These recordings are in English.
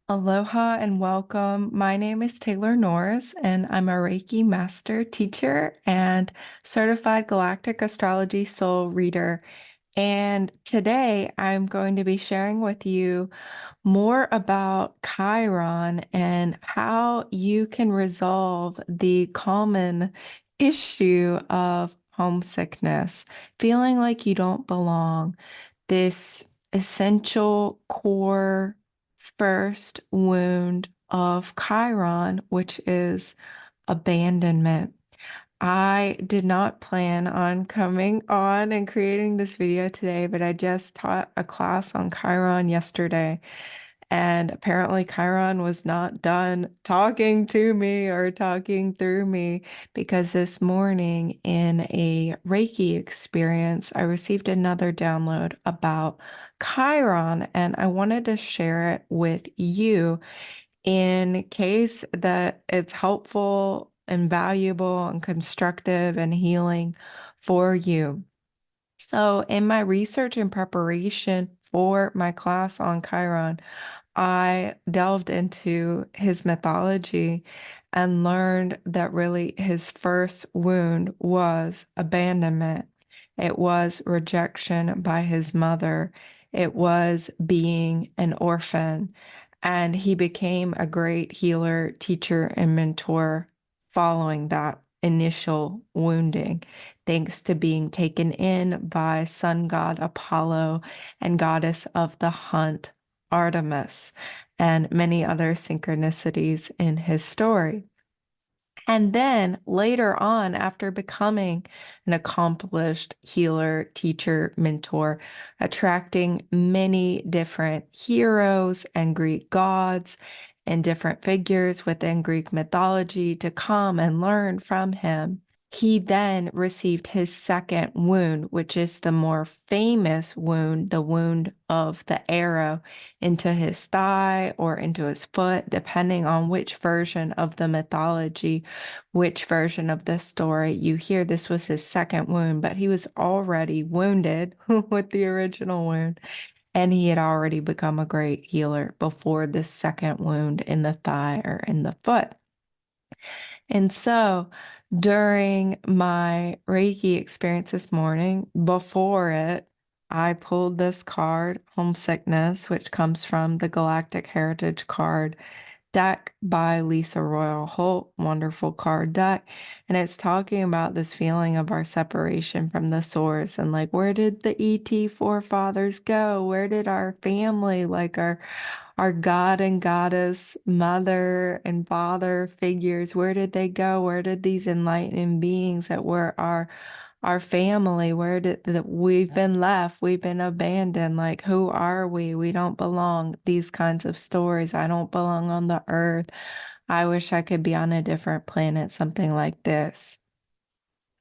Aloha and welcome. My name is Taylor Norris, and I'm a Reiki Master Teacher and Certified Galactic Astrology Soul Reader. And today I'm going to be sharing with you more about Chiron and how you can resolve the common issue of homesickness, feeling like you don't belong, this essential core first wound of Chiron, which is abandonment. I did not plan on coming on and creating this video today, but I just taught a class on Chiron yesterday. And apparently, Chiron was not done talking to me or talking through me because this morning in a Reiki experience, I received another download about Chiron, and I wanted to share it with you in case that it's helpful and valuable and constructive and healing for you. So, in my research and preparation for my class on Chiron, I delved into his mythology and learned that really his first wound was abandonment. It was rejection by his mother. It was being an orphan. And he became a great healer, teacher, and mentor following that initial wounding, thanks to being taken in by sun god Apollo and goddess of the hunt, Artemis, and many other synchronicities in his story. And then later on, after becoming an accomplished healer, teacher, mentor, attracting many different heroes and Greek gods and different figures within Greek mythology to come and learn from him, he then received his second wound, which is the more famous wound, the wound of the arrow into his thigh or into his foot, depending on which version of the mythology, which version of the story you hear. This was his second wound, but he was already wounded with the original wound, and he had already become a great healer before this second wound in the thigh or in the foot. And so during my Reiki experience this morning, before it, I pulled this card, Homesickness, which comes from the Galactic Heritage card deck by Lisa Royal Holt, wonderful card deck. And it's talking about this feeling of our separation from the source and like, where did the ET forefathers go? Where did our family, like our God and Goddess, mother and father figures, where did they go? Where did these enlightened beings that were our family, where did that we've been left, we've been abandoned, like who are we? We don't belong. These kinds of stories. I don't belong on the earth. I wish I could be on a different planet, something like this.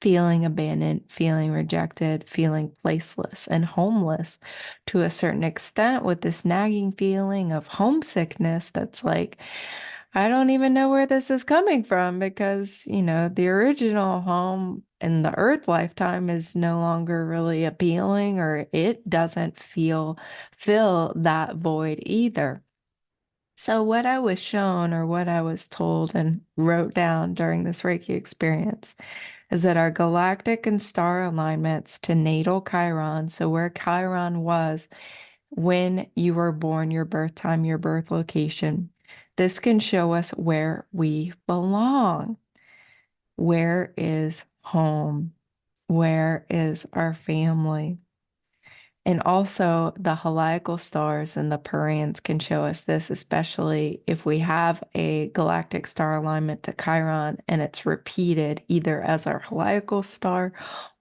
Feeling abandoned, feeling rejected, feeling placeless and homeless to a certain extent with this nagging feeling of homesickness that's like, I don't even know where this is coming from because, the original home in the Earth lifetime is no longer really appealing or it doesn't fill that void either. So what I was shown or what I was told and wrote down during this Reiki experience is that our galactic and star alignments to natal Chiron, so where Chiron was when you were born, your birth time, your birth location, this can show us where we belong. Where is home? Where is our family? And also, the heliacal stars and the Parans can show us this, especially if we have a galactic star alignment to Chiron and it's repeated either as our heliacal star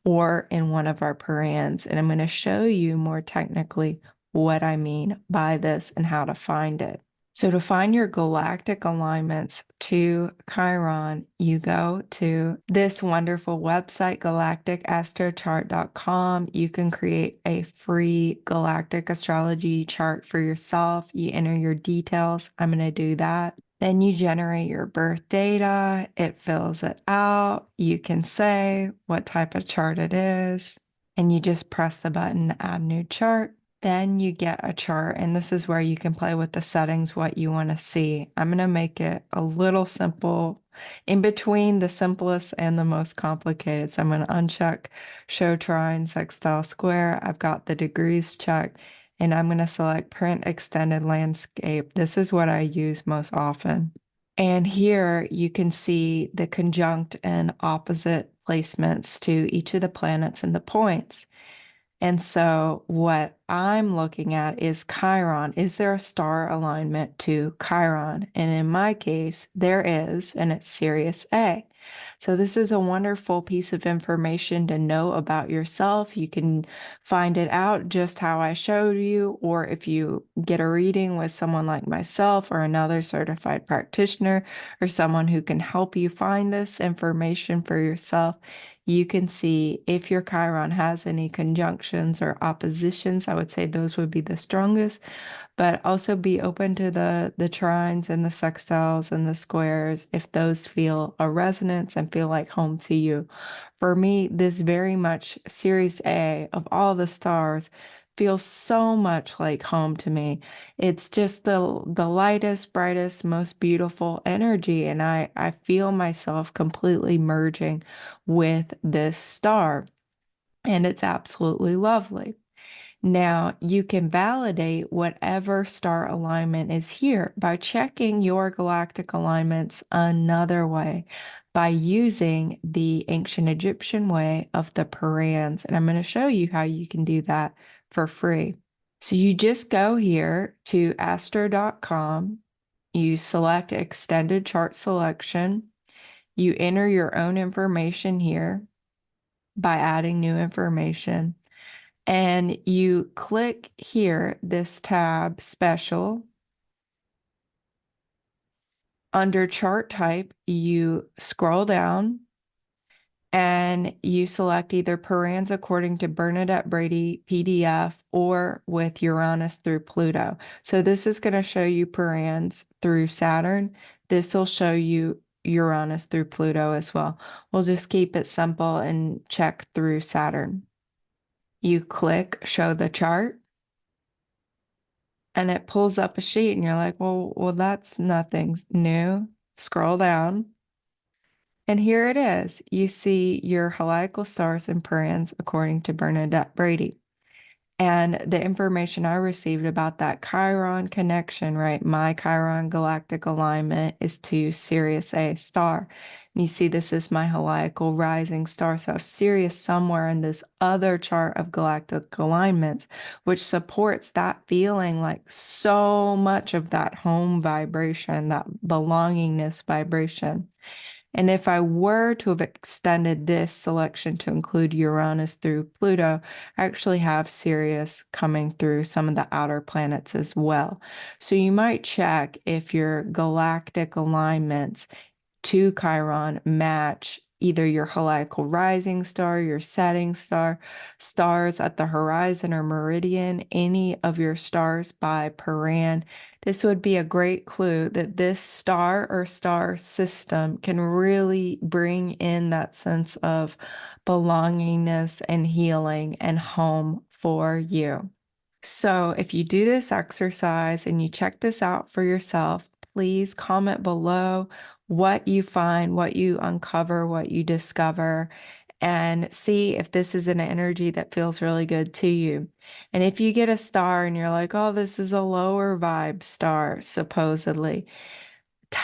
or in one of our Parans. And I'm going to show you more technically what I mean by this and how to find it. So to find your galactic alignments to Chiron, you go to this wonderful website, galacticastrochart.com. You can create a free galactic astrology chart for yourself. You enter your details. I'm going to do that. Then you generate your birth data. It fills it out. You can say what type of chart it is, and you just press the button to add new chart. Then you get a chart, and this is where you can play with the settings, what you want to see. I'm going to make it a little simple, in between the simplest and the most complicated. So I'm going to uncheck show trine, sextile, square. I've got the degrees checked, and I'm going to select print extended landscape. This is what I use most often. And here you can see the conjunct and opposite placements to each of the planets and the points. And so what I'm looking at is Chiron. Is there a star alignment to Chiron? And in my case, there is, and it's Sirius A. So this is a wonderful piece of information to know about yourself. You can find it out just how I showed you, or if you get a reading with someone like myself or another certified practitioner or someone who can help you find this information for yourself, you can see if your Chiron has any conjunctions or oppositions. I would say those would be the strongest, but also be open to the trines and the sextiles and the squares if those feel a resonance and feel like home to you. For me, this very much Series A of all the stars feels so much like home to me. It's just the lightest, brightest, most beautiful energy, and I feel myself completely merging with this star, and it's absolutely lovely. Now, you can validate whatever star alignment is here by checking your galactic alignments another way by using the ancient Egyptian way of the Parans. And I'm going to show you how you can do that for free. So you just go here to astro.com, you select extended chart selection, you enter your own information here by adding new information. And you click here, this tab, Special. Under Chart Type, you scroll down and you select either Parans according to Bernadette Brady PDF or with Uranus through Pluto. So this is going to show you Parans through Saturn. This will show you Uranus through Pluto as well. We'll just keep it simple and check through Saturn. You click Show the Chart, and it pulls up a sheet, and you're like, well, that's nothing new. Scroll down. And here it is. You see your heliacal stars and parans according to Bernadette Brady. And the information I received about that Chiron connection, right? My Chiron galactic alignment is to Sirius A star. And you see, this is my heliacal rising star. So I have Sirius somewhere in this other chart of galactic alignments, which supports that feeling like so much of that home vibration, that belongingness vibration. And if I were to have extended this selection to include Uranus through Pluto, I actually have Sirius coming through some of the outer planets as well. So you might check if your galactic alignments to Chiron match either your heliacal rising star, your setting star, stars at the horizon or meridian, any of your stars by Paran. This would be a great clue that this star or star system can really bring in that sense of belongingness and healing and home for you. So if you do this exercise and you check this out for yourself, please comment below what you find, what you uncover, what you discover, and see if this is an energy that feels really good to you. And if you get a star and you're like, oh, this is a lower vibe star, supposedly,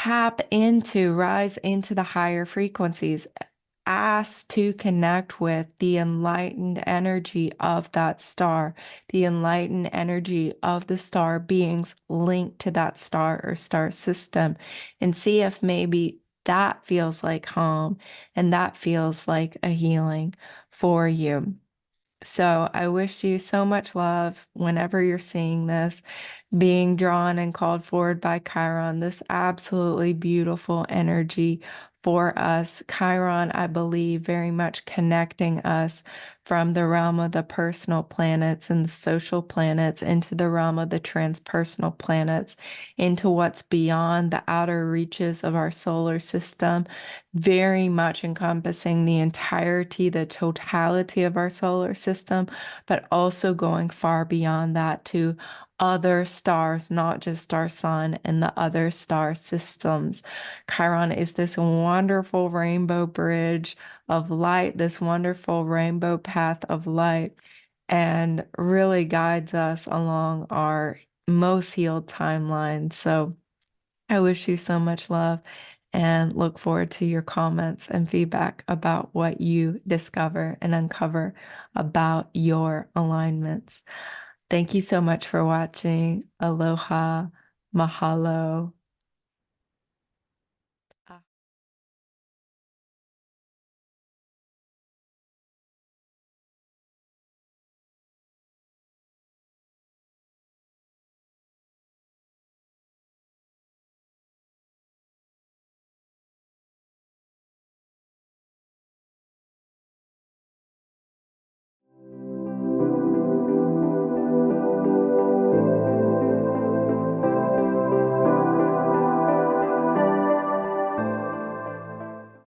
rise into the higher frequencies. Ask to connect with the enlightened energy of that star, the enlightened energy of the star beings linked to that star or star system, and see if maybe that feels like home and that feels like a healing for you. So I wish you so much love whenever you're seeing this, being drawn and called forward by Chiron, this absolutely beautiful energy for us. Chiron, I believe, very much connecting us from the realm of the personal planets and the social planets into the realm of the transpersonal planets, into what's beyond the outer reaches of our solar system, very much encompassing the entirety, the totality of our solar system, but also going far beyond that to other stars, not just our sun and the other star systems. Chiron is this wonderful rainbow bridge of light, this wonderful rainbow path of light, and really guides us along our most healed timeline. So I wish you so much love and look forward to your comments and feedback about what you discover and uncover about your alignments. Thank you so much for watching. Aloha, mahalo.